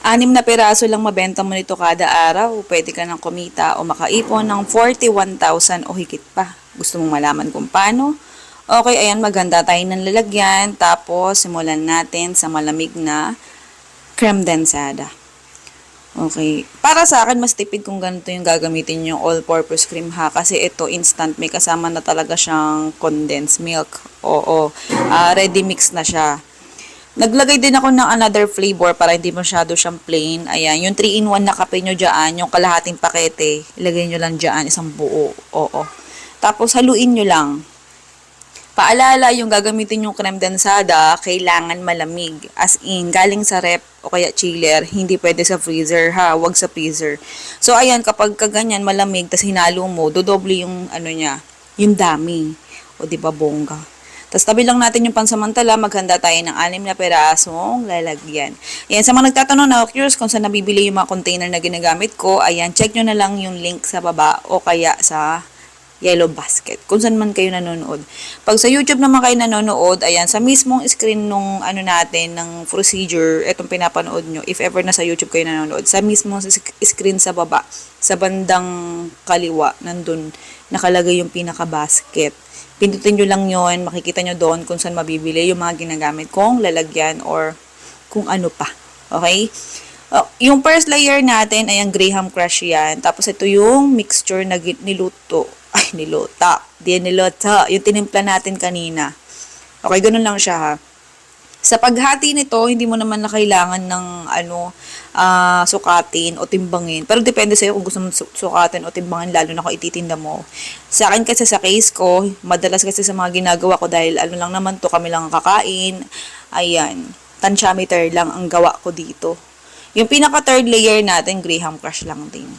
6 na piraso lang mabenta mo nito kada araw. Pwede ka nang kumita o makaipon ng 41,000 o higit pa. Gusto mong malaman kung paano? Okay, ayan, maganda tayo ng lalagyan. Tapos, simulan natin sa malamig na creme densada. Okay. Para sa akin, mas tipid kung ganito yung gagamitin yung all-purpose cream ha. Kasi ito, instant. May kasama na talaga siyang condensed milk. Oo. Ready mix na siya. Naglagay din ako ng another flavor para hindi masyado siyang plain. Ayan, yung 3-in-1 na kape nyo dyan, yung kalahating pakete, ilagay nyo lang dyan, isang buo. Oo. Tapos, haluin nyo lang. Paalala, yung gagamitin yung creme densada, kailangan malamig. As in, galing sa rep o kaya chiller, hindi pwede sa freezer ha, wag sa freezer. So, ayan, kapag kaganyan malamig, tas hinalo mo, dodoble yung ano niya, yung dami. O, di ba bongga? Tapos tabi lang natin yung pansamantala, maghanda tayo ng 6 na pirasong lalagyan. Ayan, sa mga nagtatanong na curious kung saan nabibili yung mga container na ginagamit ko, ayan, check nyo na lang yung link sa baba o kaya sa yellow basket, kung saan man kayo nanonood. Pag sa YouTube naman kayo nanonood, ayan, sa mismong screen nung ano natin, ng procedure, etong pinapanood nyo, if ever na sa YouTube kayo nanonood, sa mismong screen sa baba, sa bandang kaliwa, nandun, nakalagay yung pinaka-basket. Pindutin nyo lang yon, makikita nyo doon kung saan mabibili yung mga ginagamit kong lalagyan or kung ano pa. Okay? Yung first layer natin ay ang Graham Crush yan. Tapos ito yung mixture na niluto. Ay, niluta. Di niluta. Yung tinimpla natin kanina. Okay, ganun lang siya ha. Sa paghati nito, hindi mo naman na kailangan ng sukatin o timbangin. Pero depende sa'yo kung gusto mo sukatin o timbangin, lalo na kung ititinda mo. Sa akin kasi sa case ko, madalas kasi sa mga ginagawa ko dahil ano lang naman to, kami lang kakain. Ayan, tansyameter lang ang gawa ko dito. Yung pinaka third layer natin, Graham Crush lang din.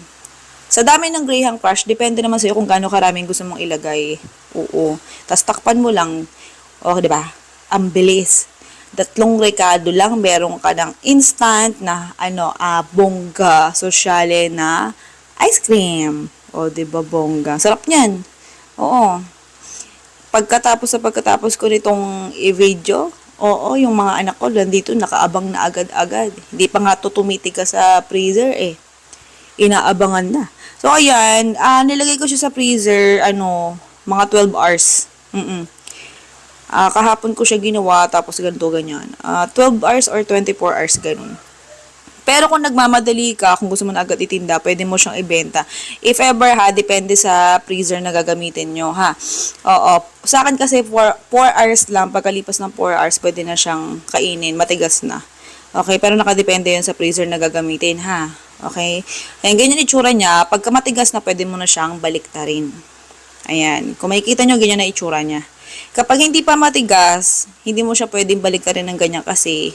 Sa dami ng Graham Crush, depende naman sa'yo kung gaano karaming gusto mong ilagay. Oo. Tapos takpan mo lang. O, diba? Ang bilis. 3 rekado lang, meron ka ng instant na, bongga, sosyale na ice cream. O, diba, bongga? Sarap niyan. Oo. Pagkatapos ko nitong i-video, oo, yung mga anak ko, nandito, nakaabang na agad-agad. Hindi pa nga to tumitigas sa freezer, eh. Inaabangan na. So, ayan, nilagay ko siya sa freezer, mga 12 hours. Kahapon ko siya ginawa, tapos ganito, ganyan. 12 hours or 24 hours, ganun. Pero kung nagmamadali ka, kung gusto mo na agad itinda, pwede mo siyang ibenta. If ever ha, depende sa freezer na gagamitin nyo ha. Oo. Sa akin kasi 4 hours lang, pagkalipas ng 4 hours, pwede na siyang kainin, matigas na. Okay, pero nakadepende yun sa freezer na gagamitin ha. Okay? Ayan, ganyan itsura niya. Pagka matigas na, pwede mo na siyang baliktarin. Ayan. Kung makikita nyo, ganyan na itsura niya. Kapag hindi pa matigas, hindi mo siya pwedeng baliktarin ng ganyan kasi,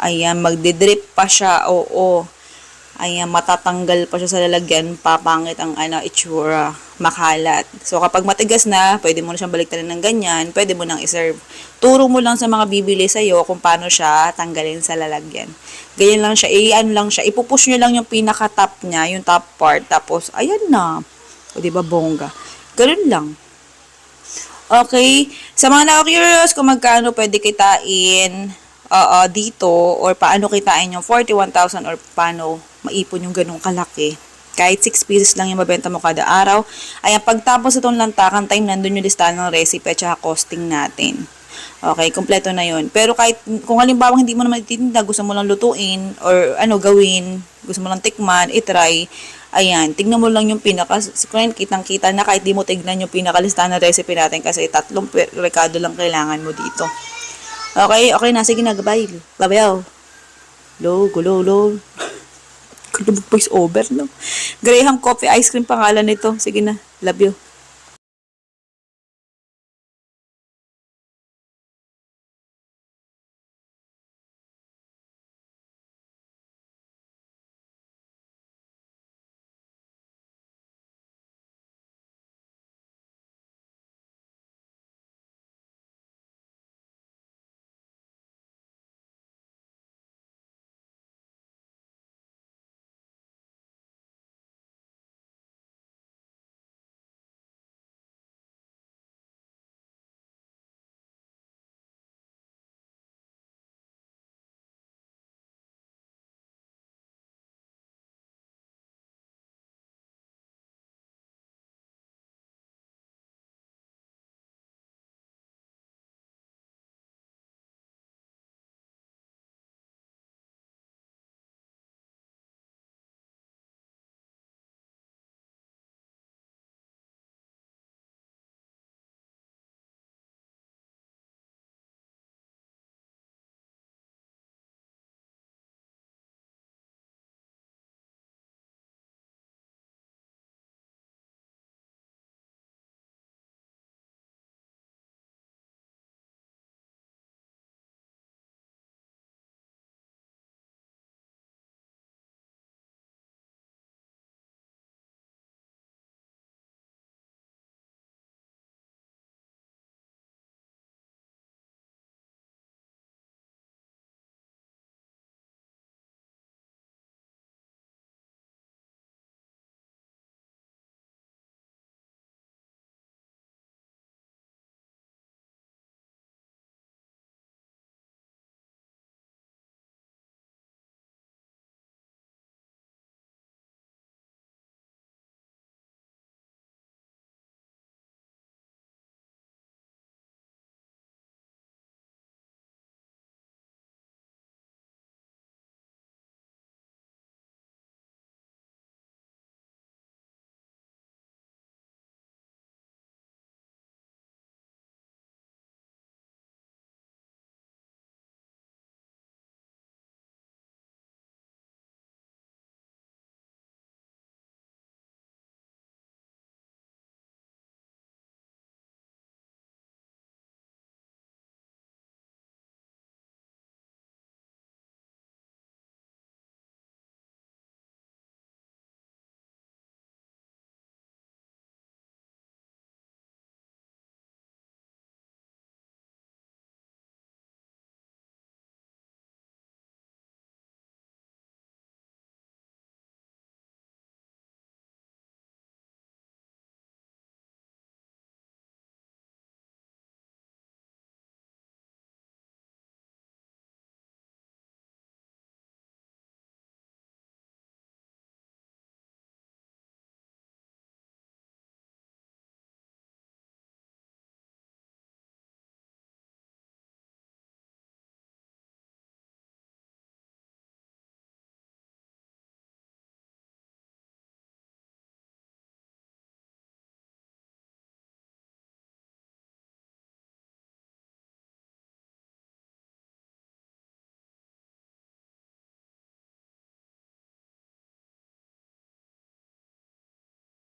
ayan, magdidrip pa siya. Oo. Ayan, matatanggal pa siya sa lalagyan. Papangit ang itsura. Makalat. So, kapag matigas na, pwede mo na siyang baliktarin ng ganyan. Pwede mo nang iserve. Turo mo lang sa mga bibili sa'yo kung paano siya tanggalin sa lalagyan. Ganyan lang siya. Lang siya. Ipupush nyo lang yung pinaka-top niya, yung top part. Tapos, ayan na. O, diba, bongga. Ganun lang. Okay. Sa mga na-curious kung magkano pwede kitain dito or paano kitain yung 41,000 or paano maipon yung ganung kalaki. Kahit 6 pieces lang yung mabenta mo kada araw. Ayan, pagtapos itong lantakan time, nandun yung listahan ng recipe at saka costing natin. Okay, kompleto na yun. Pero kahit kung halimbawa hindi mo naman ititinda, gusto mo lang lutuin or gawin, gusto mo lang tikman, itry, ayan, tignan mo lang yung screen, kitang-kita na kahit di mo tignan yung pinakalistahan na recipe natin kasi 3 rekado lang kailangan mo dito. Okay, na. Sige na, bye. Babayaw. Gulo. Voice over, no? Graham Coffee Ice Cream pangalan nito. Sige na, love you.